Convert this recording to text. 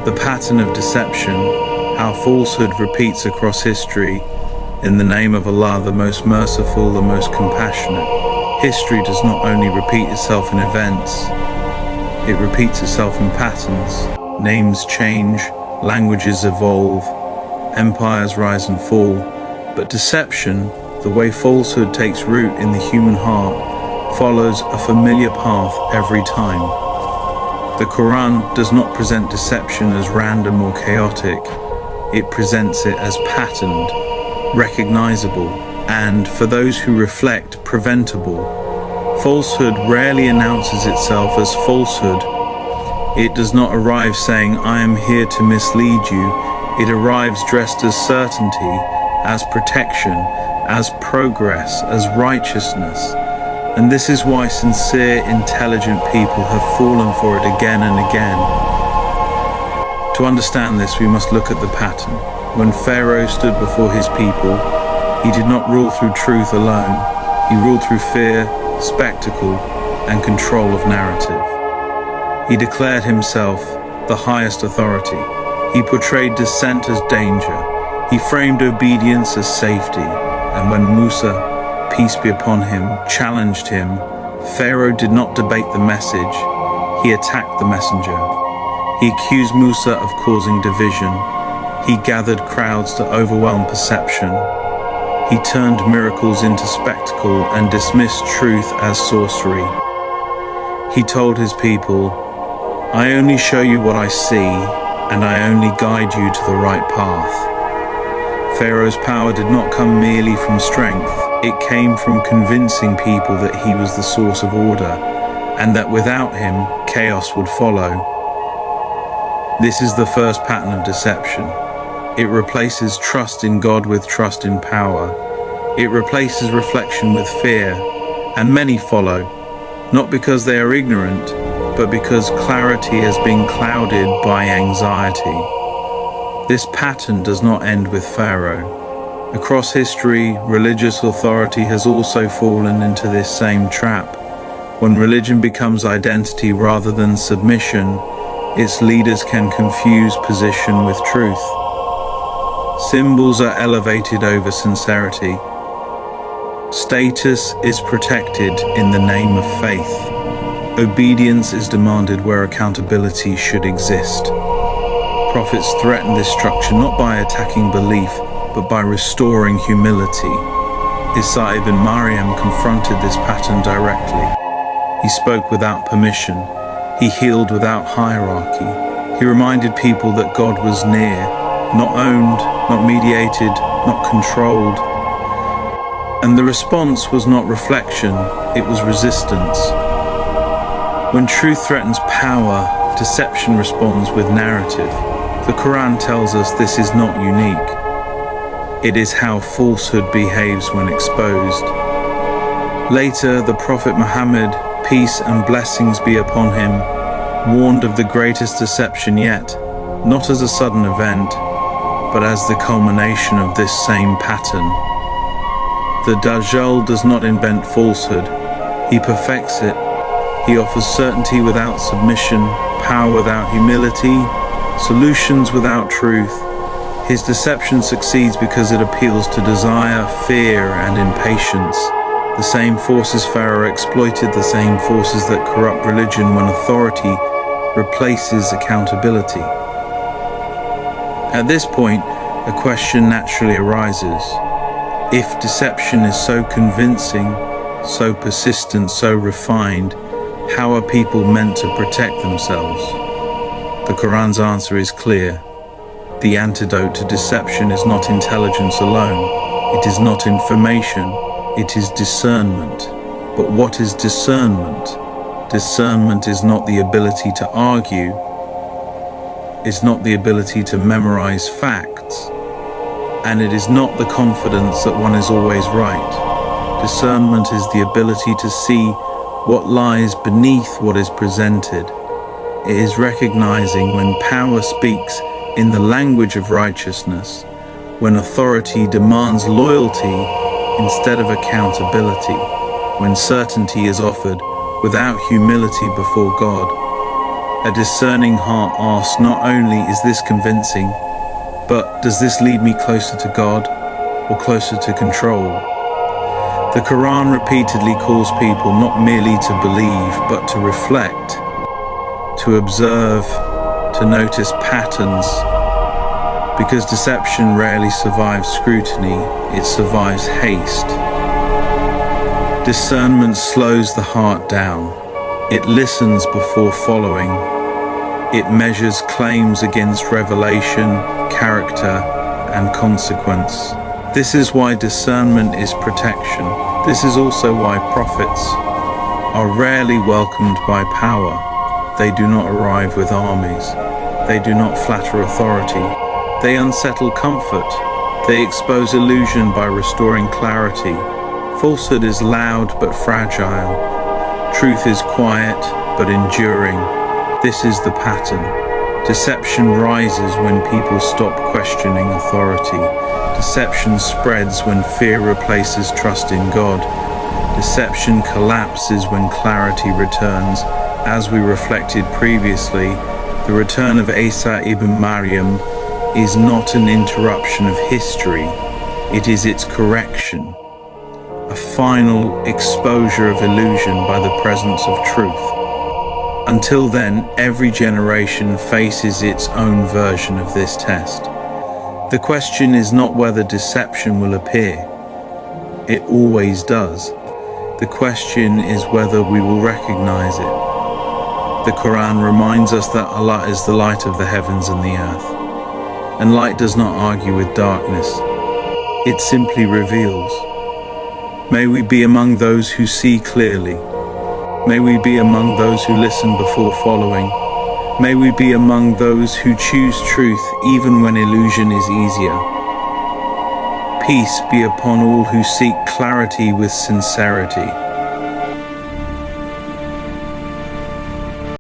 The pattern of deception, how falsehood repeats across history in the name of Allah, the most merciful, the most compassionate. History does not only repeat itself in events, it repeats itself in patterns. Names change, languages evolve, empires rise and fall, but deception, the way falsehood takes root in the human heart, follows a familiar path every time. The Qur'an does not present deception as random or chaotic. It presents it as patterned, recognizable, and, for those who reflect, preventable. Falsehood rarely announces itself as falsehood. It does not arrive saying, "I am here to mislead you." It arrives dressed as certainty, as protection, as progress, as righteousness. And this is why sincere, intelligent people have fallen for it again and again. To understand this, we must look at the pattern. When Pharaoh stood before his people, he did not rule through truth alone. He ruled through fear, spectacle, and control of narrative. He declared himself the highest authority. He portrayed dissent as danger. He framed obedience as safety. And when Musa, peace be upon him, challenged him, Pharaoh did not debate the message. He attacked the messenger. He accused Musa of causing division. He gathered crowds to overwhelm perception. He turned miracles into spectacle and dismissed truth as sorcery. He told his people, "I only show you what I see, and I only guide you to the right path." Pharaoh's power did not come merely from strength. It came from convincing people that he was the source of order, and that without him, chaos would follow. This is the first pattern of deception. It replaces trust in God with trust in power. It replaces reflection with fear, and many follow, not because they are ignorant, but because clarity has been clouded by anxiety. This pattern does not end with Pharaoh. Across history, religious authority has also fallen into this same trap. When religion becomes identity rather than submission, its leaders can confuse position with truth. Symbols are elevated over sincerity. Status is protected in the name of faith. Obedience is demanded where accountability should exist. Prophets threaten this structure not by attacking belief, but by restoring humility. Isa ibn Maryam confronted this pattern directly. He spoke without permission. He healed without hierarchy. He reminded people that God was near, not owned, not mediated, not controlled. And the response was not reflection, it was resistance. When truth threatens power, deception responds with narrative. The Qur'an tells us this is not unique. It is how falsehood behaves when exposed. Later, the Prophet Muhammad, peace and blessings be upon him, warned of the greatest deception yet, not as a sudden event, but as the culmination of this same pattern. The Dajjal does not invent falsehood, he perfects it. He offers certainty without submission, power without humility, solutions without truth. His deception succeeds because it appeals to desire, fear, and impatience. The same forces Pharaoh exploited, the same forces that corrupt religion when authority replaces accountability. At this point, a question naturally arises. If deception is so convincing, so persistent, so refined, how are people meant to protect themselves? The Qur'an's answer is clear. The antidote to deception is not intelligence alone. It is not information. It is discernment. But what is discernment? Discernment is not the ability to argue. It's not the ability to memorize facts. And it is not the confidence that one is always right. Discernment is the ability to see what lies beneath what is presented. It is recognizing when power speaks in the language of righteousness, when authority demands loyalty instead of accountability, when certainty is offered without humility before God. A discerning heart asks not only is this convincing, but does this lead me closer to God or closer to control? The Qur'an repeatedly calls people not merely to believe, but to reflect, to observe, to notice patterns, because deception rarely survives scrutiny, it survives haste. Discernment slows the heart down. It listens before following. It measures claims against revelation, character, and consequence. This is why discernment is protection. This is also why prophets are rarely welcomed by power. They do not arrive with armies. They do not flatter authority. They unsettle comfort. They expose illusion by restoring clarity. Falsehood is loud but fragile. Truth is quiet but enduring. This is the pattern. Deception rises when people stop questioning authority. Deception spreads when fear replaces trust in God. Deception collapses when clarity returns. As we reflected previously, the return of Isa ibn Maryam is not an interruption of history, it is its correction, a final exposure of illusion by the presence of truth. Until then, every generation faces its own version of this test. The question is not whether deception will appear. It always does. The question is whether we will recognize it. The Quran reminds us that Allah is the light of the heavens and the earth, and light does not argue with darkness. It simply reveals. May we be among those who see clearly. May we be among those who listen before following. May we be among those who choose truth even when illusion is easier. Peace be upon all who seek clarity with sincerity.